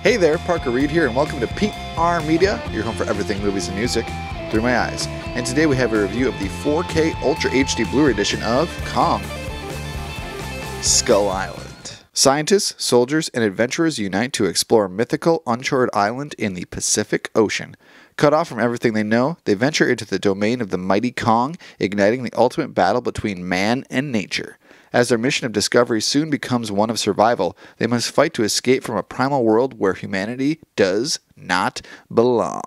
Hey there, Parker Reed here, and welcome to PR Media, your home for everything movies and music through my eyes. And today we have a review of the 4K Ultra HD Blu-ray edition of Kong Skull Island. Scientists, soldiers, and adventurers unite to explore a mythical, uncharted island in the Pacific Ocean. Cut off from everything they know, they venture into the domain of the mighty Kong, igniting the ultimate battle between man and nature. As their mission of discovery soon becomes one of survival, they must fight to escape from a primal world where humanity does not belong.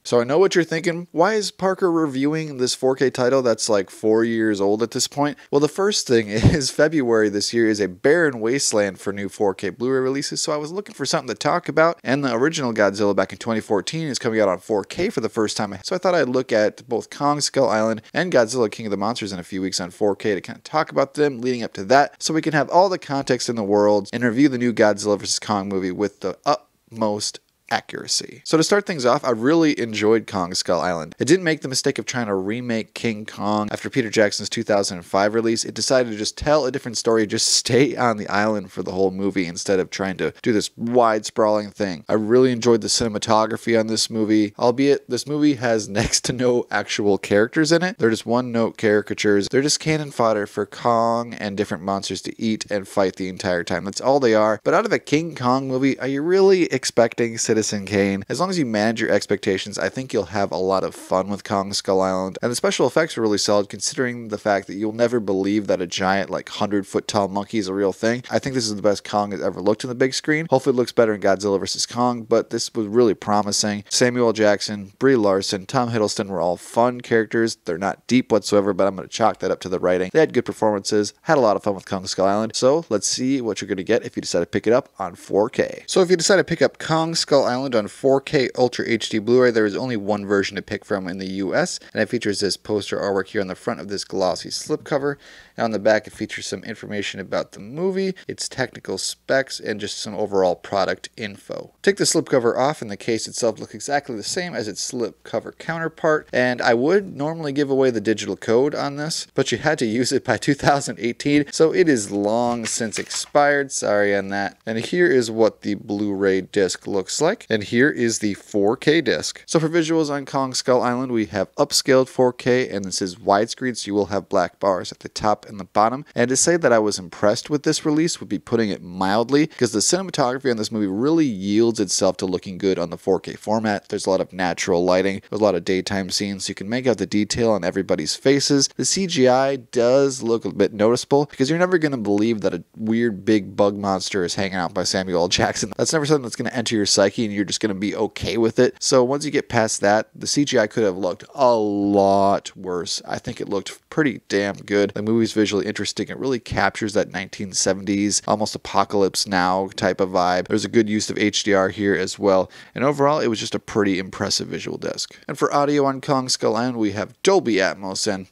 So I know what you're thinking. Why is Parker reviewing this 4K title that's like 4 years old at this point? Well, the first thing is February this year is a barren wasteland for new 4K Blu-ray releases, so I was looking for something to talk about, and the original Godzilla back in 2014 is coming out on 4K for the first time, so I thought I'd look at both Kong Skull Island and Godzilla King of the Monsters in a few weeks on 4K to kind of talk about them leading up to that, so we can have all the context in the world and review the new Godzilla vs. Kong movie with the utmost accuracy. So to start things off, I really enjoyed Kong Skull Island. It didn't make the mistake of trying to remake King Kong after Peter Jackson's 2005 release. It decided to just tell a different story, just stay on the island for the whole movie instead of trying to do this wide sprawling thing. I really enjoyed the cinematography on this movie, albeit this movie has next to no actual characters in it. They're just one-note caricatures. They're just cannon fodder for Kong and different monsters to eat and fight the entire time. That's all they are. But out of a King Kong movie, are you really expecting Citizen Kane? As long as you manage your expectations, I think you'll have a lot of fun with Kong Skull Island. And the special effects are really solid considering the fact that you'll never believe that a giant, like 100-foot tall monkey is a real thing. I think this is the best Kong has ever looked in the big screen. Hopefully it looks better in Godzilla vs. Kong, but this was really promising. Samuel L. Jackson, Brie Larson, Tom Hiddleston were all fun characters. They're not deep whatsoever, but I'm going to chalk that up to the writing. They had good performances, had a lot of fun with Kong Skull Island, so let's see what you're going to get if you decide to pick it up on 4K. So if you decide to pick up Kong Skull Island on 4K Ultra HD Blu-ray, there is only one version to pick from in the US, and it features this poster artwork here on the front of this glossy slipcover. And on the back, it features some information about the movie, its technical specs, and just some overall product info. Take the slipcover off, and the case itself looks exactly the same as its slipcover counterpart, and I would normally give away the digital code on this, but you had to use it by 2018, so it is long since expired. Sorry on that. And here is what the Blu-ray disc looks like, and here is the 4K disc. So for visuals on Kong Skull Island, we have upscaled 4K, and this is widescreen, so you will have black bars at the top and the bottom. And to say that I was impressed with this release would be putting it mildly, because the cinematography on this movie really yields itself to looking good on the 4K format. There's a lot of natural lighting, there's a lot of daytime scenes, so you can make out the detail on everybody's faces. The CGI does look a bit noticeable, because you're never going to believe that a weird big bug monster is hanging out by Samuel L. Jackson. That's never something that's going to enter your psyche, and you're just going to be okay with it. So once you get past that, the CGI could have looked a lot worse. I think it looked pretty damn good. The movie's visually interesting. It really captures that 1970s, almost Apocalypse Now type of vibe. There's a good use of HDR here as well. And overall, it was just a pretty impressive visual disc. And for audio on Kong Skull Island, we have Dolby Atmos, and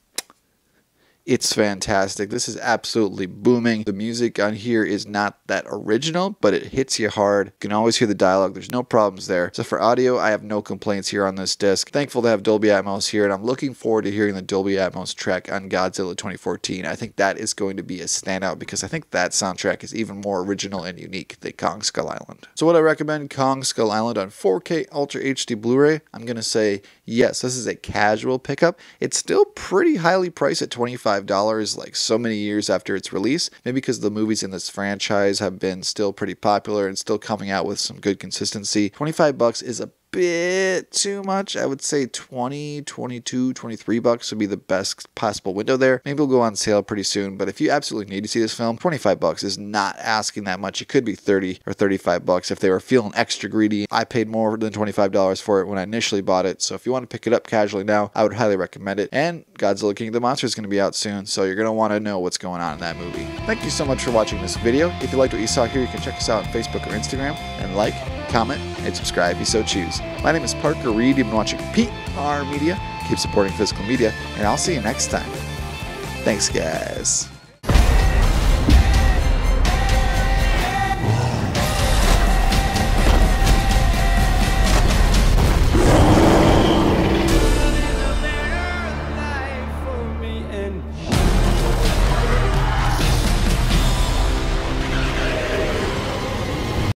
it's fantastic. This is absolutely booming. The music on here is not that original, but it hits you hard. You can always hear the dialogue. There's no problems there. So for audio, I have no complaints here on this disc. Thankful to have Dolby Atmos here, and I'm looking forward to hearing the Dolby Atmos track on Godzilla 2014. I think that is going to be a standout because I think that soundtrack is even more original and unique than Kong Skull Island. So would I recommend Kong Skull Island on 4K Ultra HD Blu-ray? I'm going to say yes. This is a casual pickup. It's still pretty highly priced at $25 like so many years after its release, maybe because the movies in this franchise have been still pretty popular and still coming out with some good consistency. $25 is a bit too much. I would say 20, 22, 23 bucks would be the best possible window there. Maybe it'll go on sale pretty soon, but if you absolutely need to see this film, 25 bucks is not asking that much. It could be 30 or 35 bucks if they were feeling extra greedy. I paid more than $25 for it when I initially bought it, so if you want to pick it up casually now, I would highly recommend it. And Godzilla King of the Monsters is going to be out soon, so you're going to want to know what's going on in that movie. Thank you so much for watching this video. If you liked what you saw here, you can check us out on Facebook or Instagram, and like, comment, and subscribe if you so choose. My name is Parker Reed. You've been watching PR Media. Keep supporting physical media, and I'll see you next time. Thanks, guys.